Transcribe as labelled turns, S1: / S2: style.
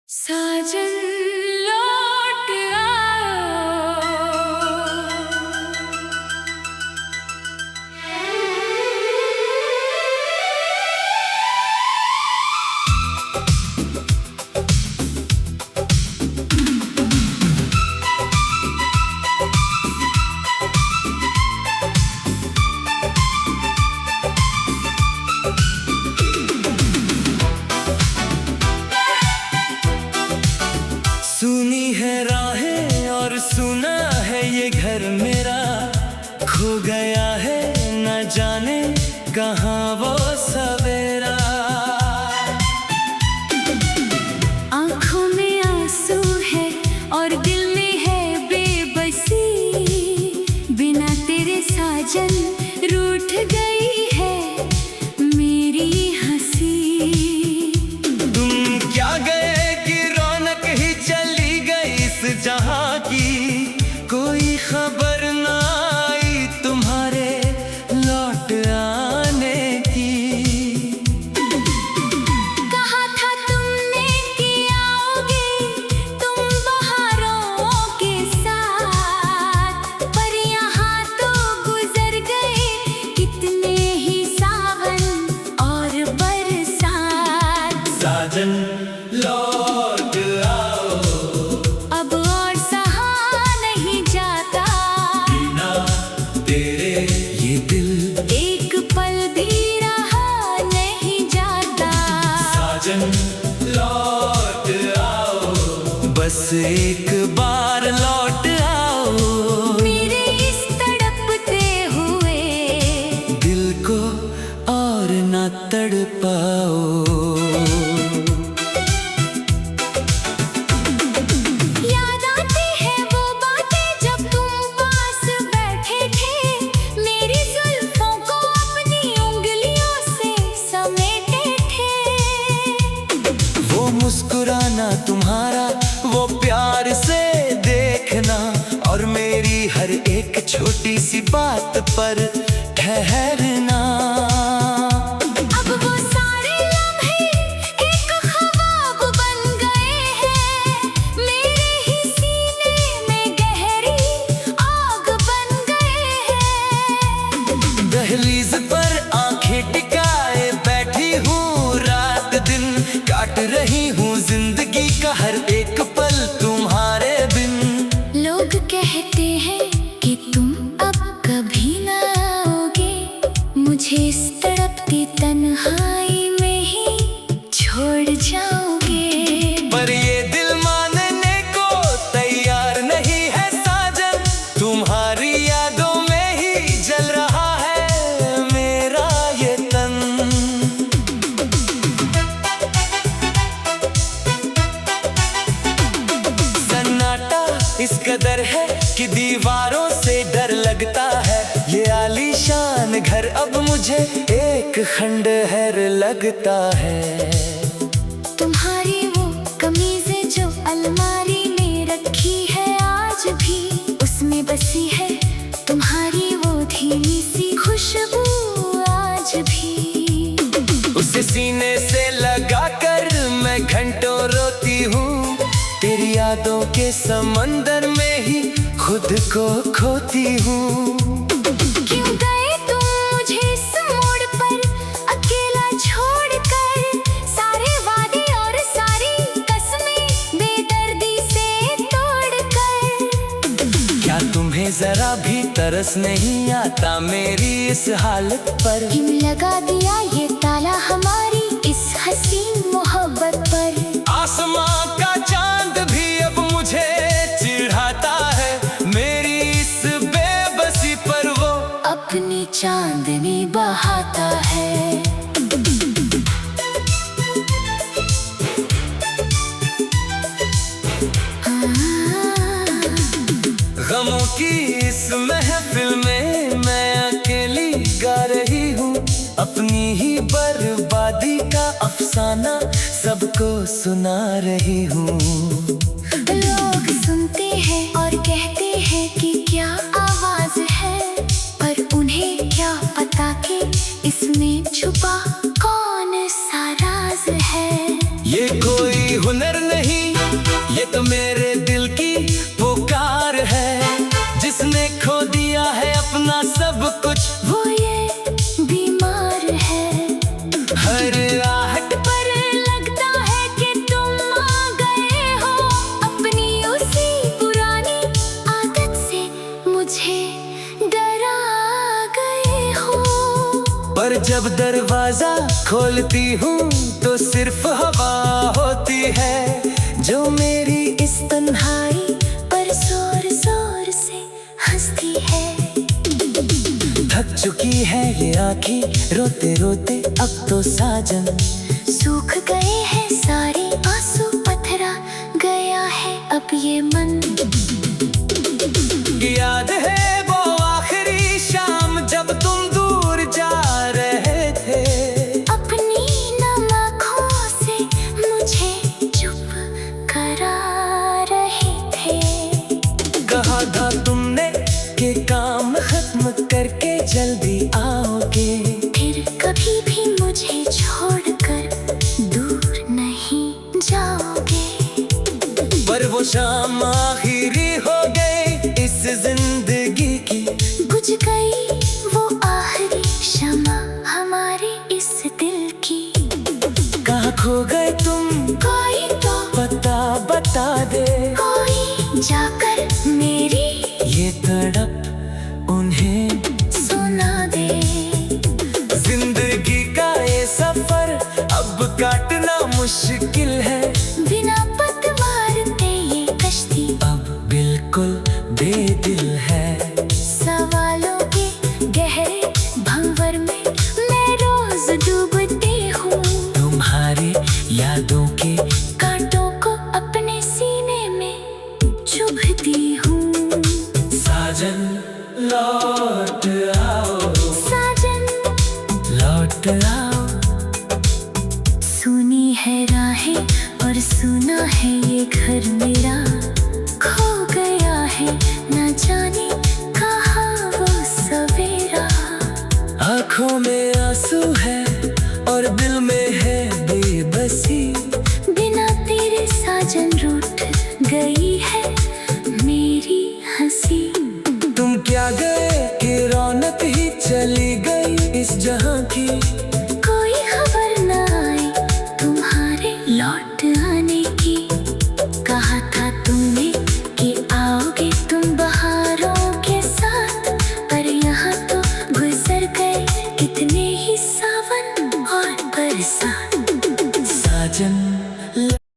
S1: साजन लौट आओ।
S2: सुनी है राहें और सुना है ये घर मेरा, खो गया है न जाने कहाँ वो सवेरा।
S1: आँखों में आंसू है और दिल में है बेबसी, बिना तेरे साजन रूठ गई है मेरी हंसी।
S2: तुम क्या गए कि रौनक ही चली गई इस जहाँ की, कोई खबर ना आई तुम्हारे लौट आने की।
S1: कहा था तुमने कि आओगे तुम बहारों के साथ, पर यहाँ तो गुजर गए कितने ही सावन और बरसात।
S2: साजन लौट आओ,
S1: अब और सहा नहीं जाता
S2: बिना तेरे ये दिल
S1: एक पल भी रहा नहीं जाता।
S2: साजन लौट आओ, बस एक बार लौट आओ,
S1: मेरे इस तड़पते हुए
S2: दिल को और न तड़पाओ।
S1: याद आती है वो बातें जब तुम पास बैठे थे, मेरी जुल्फों को अपनी उंगलियों से समेटे थे।
S2: वो मुस्कुराना तुम्हारा, वो प्यार से देखना, और मेरी हर एक छोटी सी बात पर ठहरना।
S1: अब वो सारे लम्हे एक ख्वाब बन गए हैं, मेरे ही सीने में गहरी आग बन गए हैं।
S2: दहलीज पर आंखें टिकाए बैठी हूँ, रात दिन काट रही हूँ जिंदगी का हर एक पल तुम्हारे बिन।
S1: लोग कहते हैं कि तुम अब कभी ना आओगे, मुझे इस तड़पती तन्हाई में ही छोड़ जाओगे।
S2: पर ये दिल मानने को तैयार नहीं है साजन, तुम्हारी यादों में ही जल रहा है मेरा ये तन। सन्नाटा इस कदर है कि दीवारों से डर लगता है, ये आलीशान घर अब मुझे एक खंडहर लगता है।
S1: तुम्हारी वो कमीज़ें जो अलमारी में रखी है आज भी, उसमें बसी है तुम्हारी वो धीमी सी खुशबू आज भी।
S2: उसे सीने से लगा कर मैं घंटों रोती हूँ, तेरी यादों के समंदर में ही खुद को खोती हूँ।
S1: क्यों गए तुम मुझे इस मोड़ पर अकेला छोड़कर, सारे वादे और सारी कसमें बेदर्दी से तोड़कर।
S2: क्या तुम्हें जरा भी तरस नहीं आता मेरी इस हालत पर?
S1: हिम लगा दिया ये ताला हमारी इस हसीन मोहब्बत पर।
S2: आसमां का चांद भी अब मुझे चिढ़ाता है, मेरी इस बेबसी पर वो
S1: अपनी चांदनी बहाता है।
S2: गमों की इस महफिल में मैं अकेली गा रही हूँ, अपनी ही बर्बादी का अफसाना सबको सुना रही हूँ।
S1: लोग सुनते हैं और कहते हैं कि क्या आवाज है, पर उन्हें क्या पता कि इसमें छुपा कौन सा राज है।
S2: ये कोई हुनर नहीं जब दरवाजा खोलती हूँ तो सिर्फ हवा होती है जो मेरी इस तन्हाई
S1: पर जोर जोर से हंसती है।
S2: थक चुकी है ये आँखें रोते रोते अब तो साजन,
S1: सूख गए हैं सारे आंसू, पथरा गया है अब ये मन।
S2: याद है वो आखिरी शाम जब तुम दूर जा रहे थे,
S1: अपनी नम आँखों से मुझे चुप करा रहे थे।
S2: कहा था तुमने कि काम खत्म करके जल्दी आओगे,
S1: फिर कभी भी मुझे छोड़कर दूर नहीं जाओगे।
S2: पर वो शाम आखिरी हो गई इस जिंदगी की,
S1: बुझ गई वो आखिरी शमा हमारे इस दिल की।
S2: कहाँ खो गए तुम,
S1: कोई तो
S2: पता बता दे,
S1: कोई जाकर मेरी
S2: ये तड़प उन्हें
S1: सुना दे।
S2: जिंदगी का ये सफर अब काटना मुश्किल है,
S1: बिना पतवार के ये कश्ती
S2: अब बिल्कुल बेदिल है।
S1: सवालों के गहरे भंवर में मैं रोज डूबती हूँ,
S2: तुम्हारे यादों के
S1: कांटों को अपने सीने में चुभती हूँ।
S2: साजन लौट आओ,
S1: साजन
S2: लौट आओ।
S1: सुनी है राहें और सुना है ये घर मेरा, खो गया है न जाने कहाँ वो सवेरा।
S2: आँखों में आंसू है और दिल में है बेबसी,
S1: बिना तेरे साजन रूठ गई